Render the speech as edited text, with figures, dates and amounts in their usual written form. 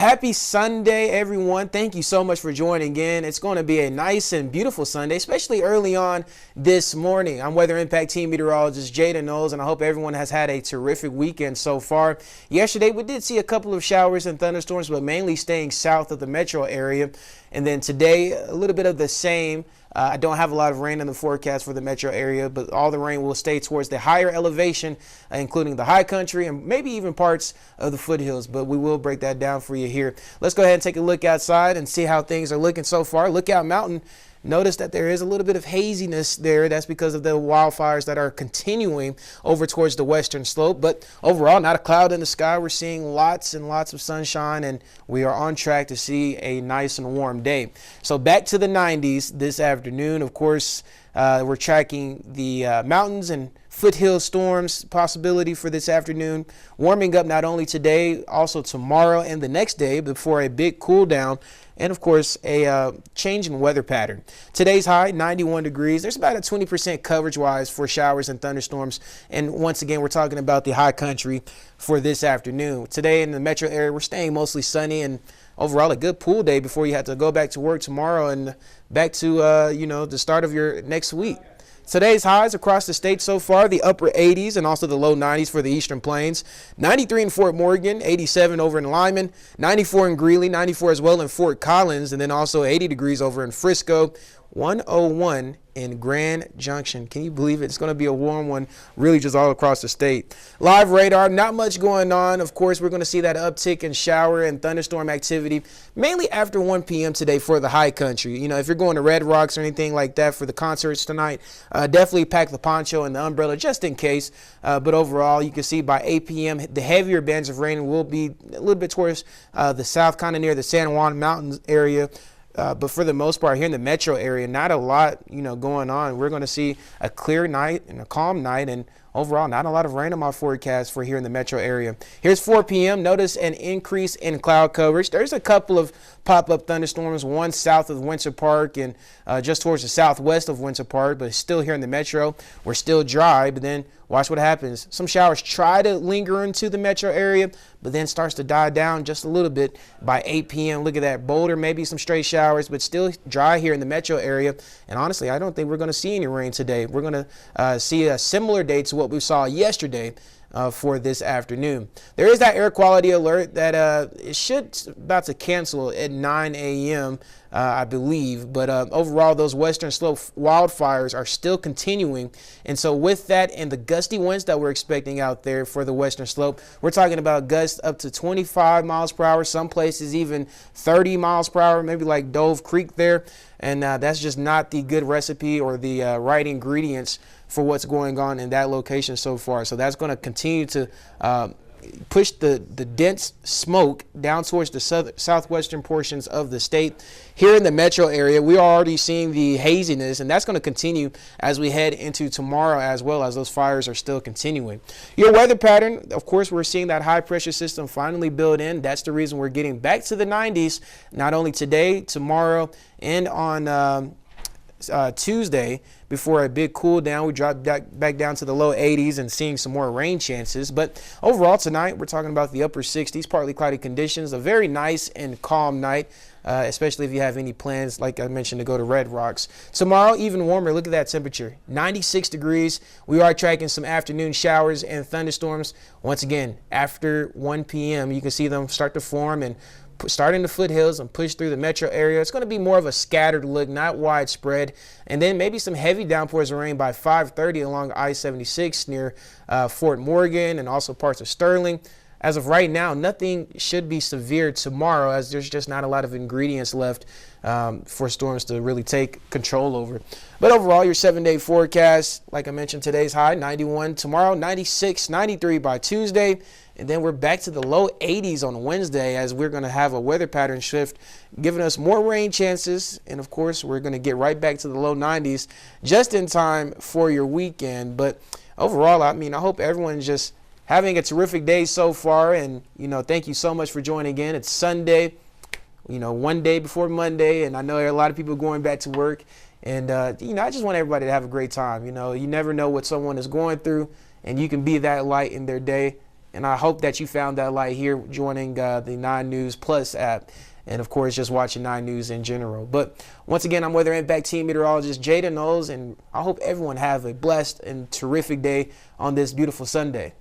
Happy Sunday, everyone. Thank you so much for joining in. It's going to be a nice and beautiful Sunday, especially early on this morning. I'm Weather Impact Team Meteorologist Jaden Knowles, and I hope everyone has had a terrific weekend so far. Yesterday, we did see a couple of showers and thunderstorms, but mainly staying south of the metro area. And then today, a little bit of the same. I don't have a lot of rain in the forecast for the metro area, but all the rain will stay towards the higher elevation, including the high country and maybe even parts of the foothills. But we will break that down for you here. Let's go ahead and take a look outside and see how things are looking so far. Lookout Mountain. Notice that there is a little bit of haziness there. That's because of the wildfires that are continuing over towards the western slope. But overall, not a cloud in the sky. We're seeing lots and lots of sunshine, and we are on track to see a nice and warm day. So back to the 90s this afternoon. Of course, we're tracking the mountains and foothill storms possibility for this afternoon, warming up not only today, also tomorrow and the next day before a big cool down. And of course, a change in weather pattern. Today's high, 91 degrees. There's about a 20% coverage wise for showers and thunderstorms. And once again, we're talking about the high country for this afternoon. Today in the metro area, we're staying mostly sunny and overall a good pool day before you have to go back to work tomorrow and back to, the start of your next week. Today's highs across the state so far, the upper 80s and also the low 90s for the Eastern Plains. 93 in Fort Morgan, 87 over in Lyman, 94 in Greeley, 94 as well in Fort Collins, and then also 80 degrees over in Frisco, 101 in Grand Junction. Can you believe it? It's going to be a warm one really just all across the state. Live radar, not much going on. Of course, we're going to see that uptick in shower and thunderstorm activity mainly after 1 p.m. today for the high country. You know, if you're going to Red Rocks or anything like that for the concerts tonight, definitely pack the poncho and the umbrella just in case. But overall, you can see by 8 p.m. the heavier bands of rain will be a little bit towards the south, kind of near the San Juan Mountains area. But for the most part here in the metro area, not a lot, going on. We're going to see a clear night and a calm night, and overall, not a lot of rain on my forecast for here in the metro area. Here's 4 p.m. Notice an increase in cloud coverage. There's a couple of pop-up thunderstorms, one south of Winter Park and just towards the southwest of Winter Park, but still here in the metro. We're still dry, but then watch what happens. Some showers try to linger into the metro area, but then starts to die down just a little bit by 8 p.m. Look at that. Boulder, maybe some stray showers, but still dry here in the metro area. And honestly, I don't think we're going to see any rain today. We're going to see a similar day to what we saw yesterday for this afternoon. There is that air quality alert that it should about to cancel at 9 a.m. I believe, but overall those western slope wildfires are still continuing, and so with that and the gusty winds that we're expecting out there for the western slope, we're talking about gusts up to 25 miles per hour, some places even 30 miles per hour, maybe like Dove Creek there, and that's just not the good recipe or the right ingredients for what's going on in that location so far. So that's going to continue to push the dense smoke down towards the southwestern portions of the state. Here in the metro area, we are already seeing the haziness, and that's going to continue as we head into tomorrow as well, as those fires are still continuing. Your weather pattern, of course, we're seeing that high pressure system finally build in. That's the reason we're getting back to the 90s, not only today, tomorrow, and on Tuesday before a big cool down. We drop back down to the low 80s and seeing some more rain chances. But overall tonight, we're talking about the upper 60s, partly cloudy conditions, a very nice and calm night, especially if you have any plans, like I mentioned, to go to Red Rocks. Tomorrow, even warmer. Look at that temperature, 96 degrees. We are tracking some afternoon showers and thunderstorms. Once again, after 1 p.m., you can see them start to form and start in the foothills and push through the metro area. It's going to be more of a scattered look, not widespread. And then maybe some heavy downpours of rain by 5:30 along I-76 near Fort Morgan and also parts of Sterling. As of right now, nothing should be severe tomorrow, as there's just not a lot of ingredients left for storms to really take control over. But overall, your 7-day forecast, like I mentioned, today's high, 91. Tomorrow, 96, 93 by Tuesday. And then we're back to the low 80s on Wednesday, as we're going to have a weather pattern shift, giving us more rain chances. And, of course, we're going to get right back to the low 90s just in time for your weekend. But overall, I hope everyone's just having a terrific day so far. And, thank you so much for joining in. It's Sunday, one day before Monday. And I know there are a lot of people going back to work. And, I just want everybody to have a great time. You never know what someone is going through, and you can be that light in their day. And I hope that you found that light here joining the 9 News Plus app. And, of course, just watching 9 News in general. But, once again, I'm Weather Impact Team Meteorologist Jaden Knowles, and I hope everyone have a blessed and terrific day on this beautiful Sunday.